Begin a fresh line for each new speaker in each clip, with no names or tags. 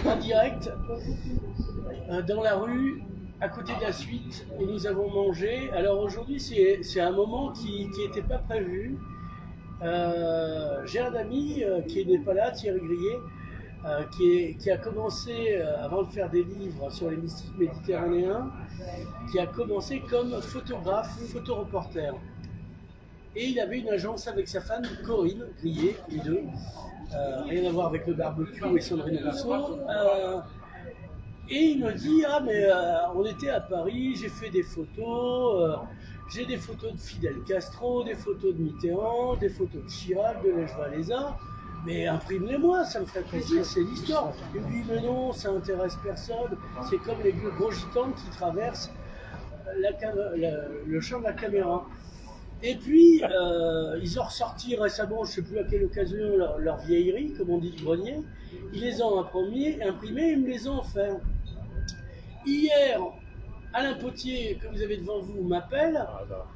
en direct dans la rue à côté de la suite où nous avons mangé. Alors aujourd'hui c'est un moment qui n'était pas prévu. J'ai un ami qui n'est pas là, Thierry Grillet, qui a commencé, avant de faire des livres sur les mystiques méditerranéens, qui a commencé comme photographe, photoreporter. Et il avait une agence avec sa femme Corinne Grillet, les deux. Rien à voir avec le barbecue et Sandrine Rousseau. Et il me dit, ah mais on était à Paris, j'ai fait des photos, j'ai des photos de Fidel Castro, des photos de Mitterrand, des photos de Chirac, de Lech Walesa, mais imprime-les-moi, ça me ferait plaisir, c'est l'histoire. Il me dit, mais non, ça intéresse personne, c'est comme les gros gitans qui traversent le champ de la caméra. Et puis, ils ont ressorti récemment, je ne sais plus à quelle occasion, leur vieillerie, comme on dit du grenier. Ils les ont imprimés, ils me les ont offerts. Hier, Alain Potier, que vous avez devant vous, m'appelle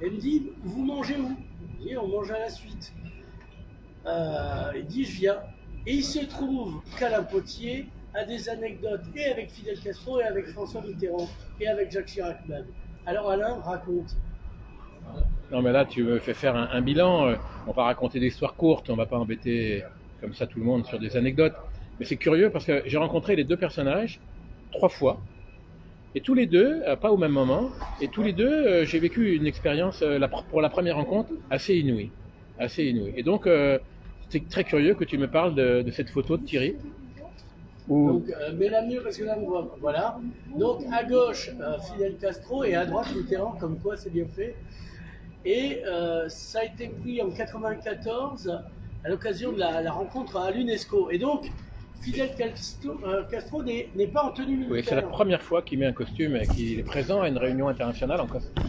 et me dit, vous mangez où? Je dis, on mange à la suite. Il dit, je viens. Et il se trouve qu'Alain Potier a des anecdotes et avec Fidel Castro et avec François Mitterrand et avec Jacques Chirac même. Alors Alain, raconte.
Non mais là tu me fais faire un bilan, on va raconter des histoires courtes, on va pas embêter comme ça tout le monde sur des anecdotes. Mais c'est curieux parce que j'ai rencontré les deux personnages 3 fois, et tous les deux, pas au même moment, et tous les deux j'ai vécu une expérience pour la première rencontre assez inouïe. Assez inouïe. Et donc c'est très curieux que tu me parles de cette photo de Thierry.
Donc, mais la mieux parce que là on voit, voilà. Donc à gauche Fidel Castro et à droite Mitterrand, comme quoi c'est bien fait. Et ça a été pris en 94 à l'occasion de la rencontre à l'UNESCO. Et donc Fidel Castro n'est pas en tenue militaire.
Oui, c'est la première fois qu'il met un costume et qu'il est présent à une réunion internationale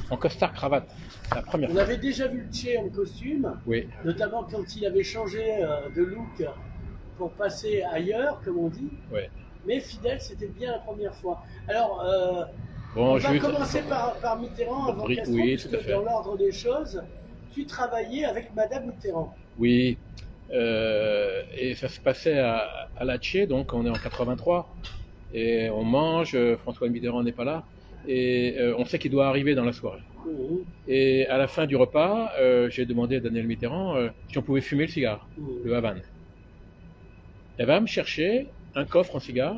en costard-cravate. C'est la première
On
fois.
avait déjà vu le Che en costume,
Oui.
notamment quand il avait changé de look pour passer ailleurs, comme on dit.
Oui.
Mais Fidel, c'était bien la première fois. Alors,
bon,
on va commencer par Mitterrand avant Castro,
oui,
puisque dans l'ordre des choses, tu travaillais avec Madame Mitterrand.
Oui, et ça se passait à la Tché, donc on est en 83, et on mange, François Mitterrand n'est pas là, et on sait qu'il doit arriver dans la soirée.
Mmh.
Et à la fin du repas, j'ai demandé à Daniel Mitterrand si on pouvait fumer le cigare, le Havane. Elle va me chercher un coffre en cigare,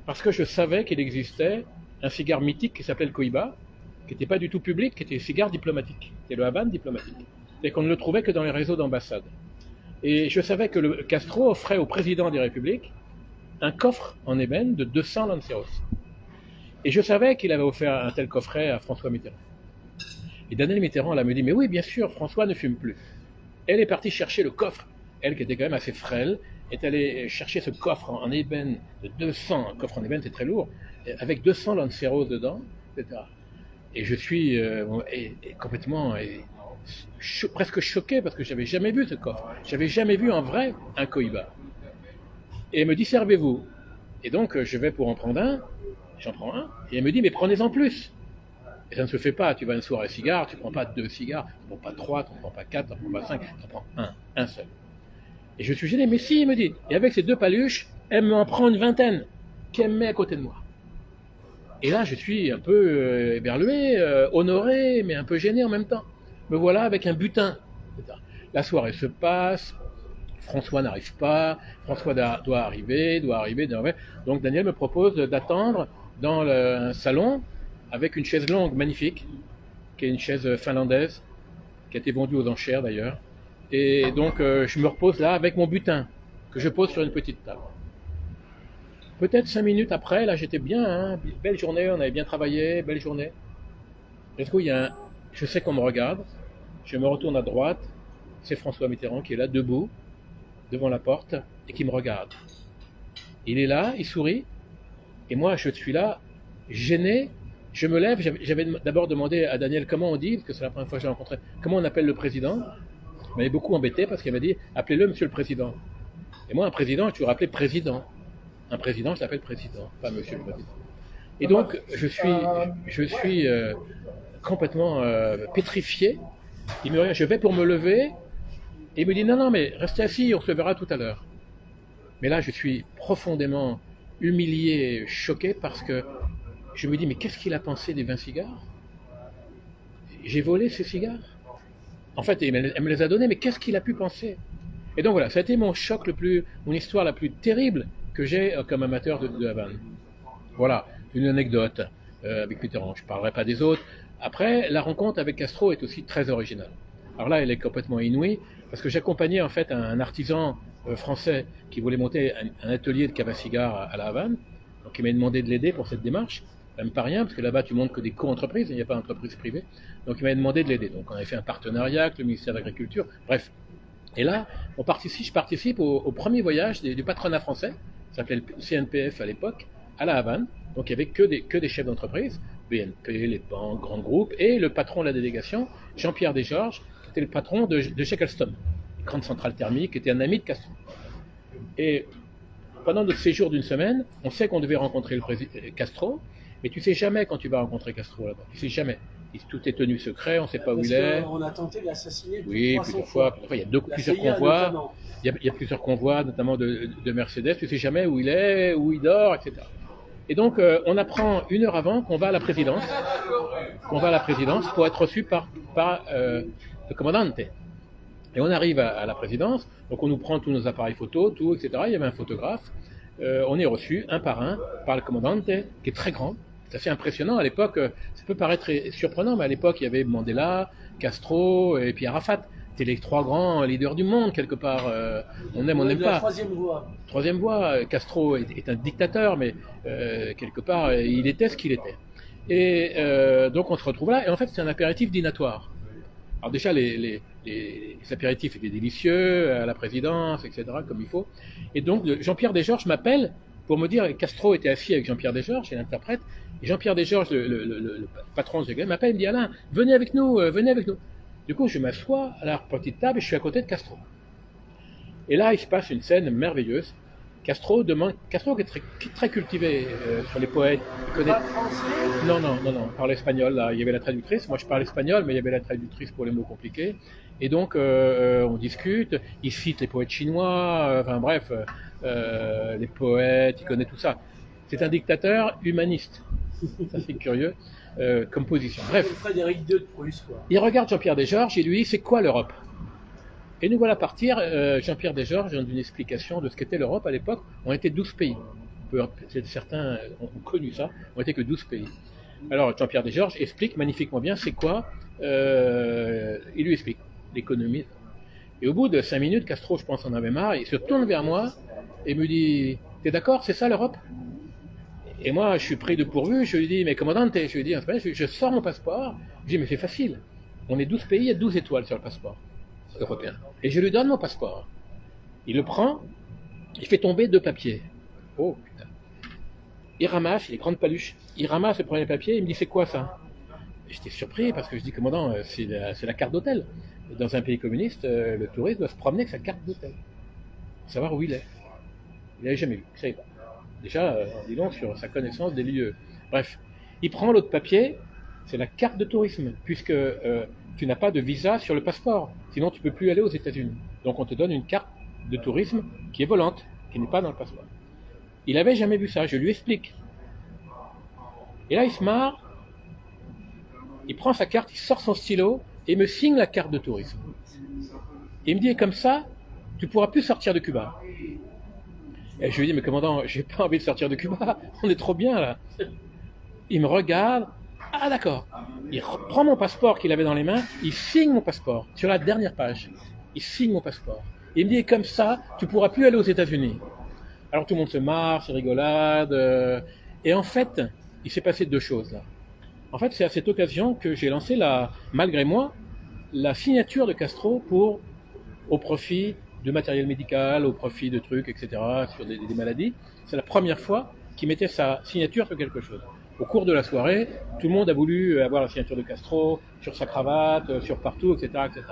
parce que je savais qu'il existait un cigare mythique qui s'appelait le Cohiba, qui n'était pas du tout public, qui était un cigare diplomatique. C'était le Havane diplomatique. Et qu'on ne le trouvait que dans les réseaux d'ambassades. Et je savais que le Castro offrait au président des républiques un coffre en ébène de 200 Lanceros. Et je savais qu'il avait offert un tel coffret à François Mitterrand. Et Daniel Mitterrand, elle me dit, mais oui, bien sûr, François ne fume plus. Elle est partie chercher le coffre. Elle, qui était quand même assez frêle, est allée chercher ce coffre en ébène de 200. Un coffre en ébène, c'est très lourd, avec 200 Lanceros dedans, etc. Et je suis complètement presque choqué parce que j'avais jamais vu ce coffre. J'avais jamais vu en vrai un Cohiba. Et elle me dit, servez-vous. Et donc je vais pour en prendre un, j'en prends un, et elle me dit, mais prenez-en plus. Et ça ne se fait pas, tu vas à une soirée cigare, tu ne prends pas 2 cigares, tu ne prends pas 3, tu ne prends pas 4, tu ne prends pas 5, tu en prends un seul. Et je suis gêné, mais si, il me dit. Et avec ces 2 paluches, elle m'en prend une vingtaine, qu'elle me met à côté de moi. Et là, je suis un peu éberlué, honoré, mais un peu gêné en même temps. Me voilà avec un butin. La soirée se passe, François n'arrive pas, François doit arriver. Donc Daniel me propose d'attendre dans un salon avec une chaise longue magnifique, qui est une chaise finlandaise, qui a été vendue aux enchères d'ailleurs. Et donc je me repose là avec mon butin, que je pose sur une petite table. Peut-être 5 minutes après, là j'étais bien, hein, belle journée, on avait bien travaillé, belle journée. Et du coup, je sais qu'on me regarde, je me retourne à droite, c'est François Mitterrand qui est là, debout, devant la porte, et qui me regarde. Il est là, il sourit, et moi je suis là, gêné, je me lève, j'avais d'abord demandé à Daniel comment on dit, parce que c'est la première fois que je l'ai rencontré, comment on appelle le président. Il m'avait beaucoup embêté parce qu'il m'a dit, appelez-le monsieur le président. Et moi, un président, je toujours appelé président. Un président, je l'appelle président, pas monsieur le président. Et donc, je suis complètement pétrifié. Il me regarde, je vais pour me lever, et il me dit, non, mais restez assis, on se verra tout à l'heure. Mais là, je suis profondément humilié, choqué, parce que je me dis, mais qu'est-ce qu'il a pensé des 20 cigares? J'ai volé ces cigares. En fait, elle me les a donnés, mais qu'est-ce qu'il a pu penser? Et donc voilà, ça a été mon mon histoire la plus terrible que j'ai comme amateur de Havane. Voilà, une anecdote avec Mitterrand. Je ne parlerai pas des autres. Après, la rencontre avec Castro est aussi très originale. Alors là, elle est complètement inouïe, parce que j'accompagnais en fait un artisan français qui voulait monter un atelier de cave à cigares à la Havane. Donc il m'a demandé de l'aider pour cette démarche. Même pas rien, parce que là-bas, tu montes que des co-entreprises, il n'y a pas d'entreprise privée. Donc il m'a demandé de l'aider. Donc on avait fait un partenariat avec le ministère de l'Agriculture. Bref. Et là, je participe au premier voyage du patronat français, ça s'appelait le CNPF à l'époque, à la Havane. Donc il n'y avait que des chefs d'entreprise, BNP, les banques, grands groupes, et le patron de la délégation, Jean-Pierre Desgeorges, qui était le patron de chez Alstom, une grande centrale thermique, qui était un ami de Castro. Et pendant notre séjour d'une semaine, on sait qu'on devait rencontrer le président Castro, mais tu sais jamais quand tu vas rencontrer Castro là-bas. Tu sais jamais. Tout est tenu secret, on ne sait pas où il est.
On a tenté de l'assassiner
plusieurs fois. Il y a plusieurs convois. Il y a plusieurs convois, notamment de Mercedes. Tu ne sais jamais où il est, où il dort, etc. Et donc, on apprend une heure avant qu'on va à la présidence, pour être reçu par le commandante. Et on arrive à la présidence, donc on nous prend tous nos appareils photos, tout, etc. Il y avait un photographe. On est reçu un par un par le commandante, qui est très grand. C'est assez impressionnant. À l'époque, ça peut paraître très surprenant, mais à l'époque, il y avait Mandela, Castro et puis Arafat. C'était les trois grands leaders du monde, quelque part. On aime, on n'aime pas. Troisième voie. Castro est un dictateur, mais quelque part, il était ce qu'il était. Et donc, on se retrouve là. Et en fait, c'est un apéritif dînatoire. Alors déjà, les apéritifs étaient délicieux, à la présidence, etc., comme il faut. Et donc, Jean-Pierre Desgeorges m'appelle pour me dire, Castro était assis avec Jean-Pierre Desgeorges, et l'interprète, et Jean-Pierre Desgeorges, le patron de Zeglen, m'appelle, il me dit, Alain, venez avec nous. Du coup, je m'assois à la petite table et je suis à côté de Castro. Et là, il se passe une scène merveilleuse. Castro qui est très cultivé sur les poètes.
Il connaît... Pas français?
Non, il parle espagnol. Là. Il y avait la traductrice. Moi, je parle espagnol, mais il y avait la traductrice pour les mots compliqués. Et donc, on discute. Il cite les poètes chinois. Enfin bref, les poètes. Il connaît tout ça. C'est un dictateur humaniste. Ça, c'est curieux comme position. Bref.
C'est Frédéric II de Prusse, quoi.
Il regarde Jean-Pierre Desgeorges et lui dit, c'est quoi l'Europe? Et nous voilà partir, Jean-Pierre Desgeorges, dans une explication de ce qu'était l'Europe à l'époque. On était 12 pays. Certains ont connu ça. On était que 12 pays. Alors Jean-Pierre Desgeorges explique magnifiquement bien c'est quoi. Il lui explique l'économie. Et au bout de 5 minutes, Castro, je pense, en avait marre. Il se tourne vers moi et me dit, t'es d'accord, c'est ça l'Europe? Et moi, je suis pris de pourvu. Je lui dis, mais commandante, je lui dis, je sors mon passeport. Je lui dis, mais c'est facile. On est 12 pays, il y a 12 étoiles sur le passeport européen. Et je lui donne mon passeport. Il le prend, il fait tomber 2 papiers. Oh putain. Il ramasse, les grandes paluches, il ramasse le premier papier, il me dit c'est quoi ça? J'étais surpris parce que je dis commandant, c'est la carte d'hôtel. Dans un pays communiste, le touriste doit se promener avec sa carte d'hôtel. Pour savoir où il est. Il n'avait jamais vu, il ne savait pas. Déjà, dis donc sur sa connaissance des lieux. Bref, il prend l'autre papier, c'est la carte de tourisme, puisque tu n'as pas de visa sur le passeport, sinon tu ne peux plus aller aux États-Unis. Donc on te donne une carte de tourisme qui est volante, qui n'est pas dans le passeport. Il n'avait jamais vu ça, je lui explique. Et là il se marre, il prend sa carte, il sort son stylo et me signe la carte de tourisme. Et il me dit, comme ça, tu ne pourras plus sortir de Cuba. Et je lui dis, mais commandant, j'ai pas envie de sortir de Cuba, on est trop bien là. Il me regarde, ah d'accord. Il reprend mon passeport qu'il avait dans les mains, il signe mon passeport, sur la dernière page. Il signe mon passeport. Et il me dit, comme ça, tu pourras plus aller aux États-Unis. Alors tout le monde se marre, c'est rigolade. Et en fait, il s'est passé 2 choses là. En fait, c'est à cette occasion que j'ai lancé, malgré moi, la signature de Castro au profit de matériel médical, au profit de trucs, etc., sur des maladies. C'est la première fois qu'il mettait sa signature sur quelque chose. Au cours de la soirée, tout le monde a voulu avoir la signature de Castro, sur sa cravate, sur partout, etc., etc.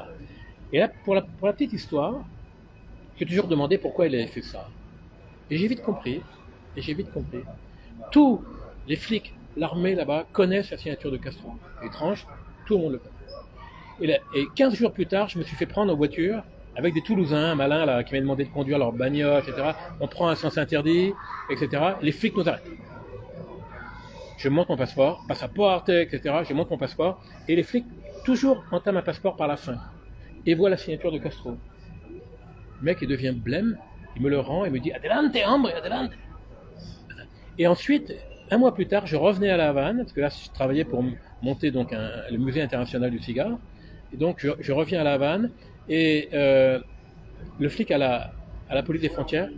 Et là, pour la petite histoire, j'ai toujours demandé pourquoi il avait fait ça. Et j'ai vite compris. Tous les flics, l'armée là-bas, connaissent la signature de Castro. C'est étrange, tout le monde le connaît. Et 15 jours plus tard, je me suis fait prendre en voiture avec des Toulousains, malins, là, qui m'avaient demandé de conduire leur bagnole, etc. On prend un sens interdit, etc. Les flics nous arrêtent. Je montre mon passeport, etc. Je montre mon passeport, et les flics toujours entament un passeport par la fin. Et voient la signature de Castro. Le mec, il devient blême, il me le rend, il me dit « Adelante, hombre, adelante !» Et ensuite, un mois plus tard, je revenais à La Havane, parce que là, je travaillais pour monter donc le musée international du cigare. Et donc, je reviens à La Havane, et le flic à la police des frontières,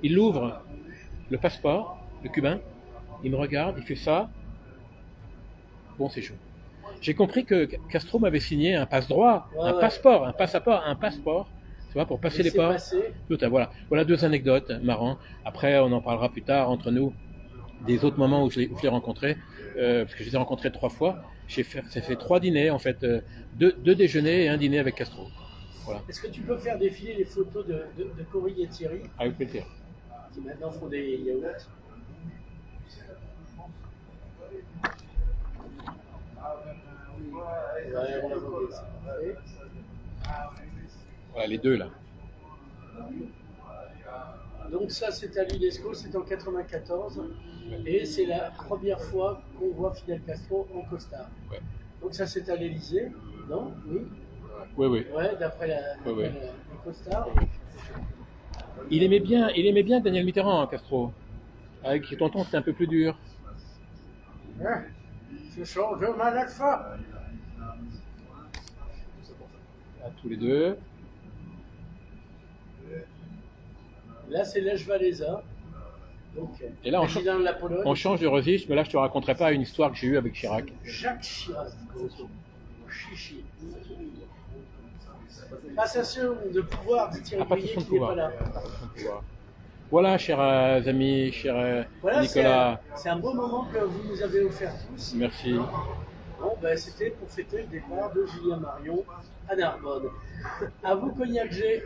il ouvre le passeport, le cubain, il me regarde, il fait ça. Bon, c'est chaud. J'ai compris que Castro m'avait signé un passe-droit, un passeport, tu vois, pour passer les ports. Tout, voilà 2 anecdotes marrantes. Après, on en parlera plus tard entre nous des autres moments où je l'ai rencontré, parce que je les ai rencontrés 3 fois. J'ai fait 3 dîners, en fait, 2 déjeuners et 1 dîner avec Castro. Voilà.
Est-ce que tu peux faire défiler les photos de Cory et Thierry,
avec plaisir,
qui maintenant font des yaourts? Ouais, on va voir ça.
Voilà, les 2 là.
Donc ça, c'est à l'UNESCO, c'est en 94, et c'est la première fois qu'on voit Fidel Castro en costard.
Ouais.
Donc ça, c'est à l'Élysée, non? Oui.
Oui.
Ouais, d'après le costard.
Il aimait bien Daniel Mitterrand, Castro. Avec tonton, c'était un peu plus dur.
Ouais. Ce sont 2 malades forts.
À tous les 2.
Là, c'est Lech Walesa. Donc,
et là,
président de la Pologne.
On change de registre, mais là, je te raconterai pas une histoire que j'ai eue avec Chirac.
Jacques Chirac. Chichi. Passation de pouvoir de Thierry Bouillet qui n'est pas là.
Voilà, chers amis, cher Nicolas.
C'est un beau moment que vous nous avez offert tous.
Merci.
Bon, ben, c'était pour fêter le départ de Julien Marion à Narbonne. À vous, Cognac G.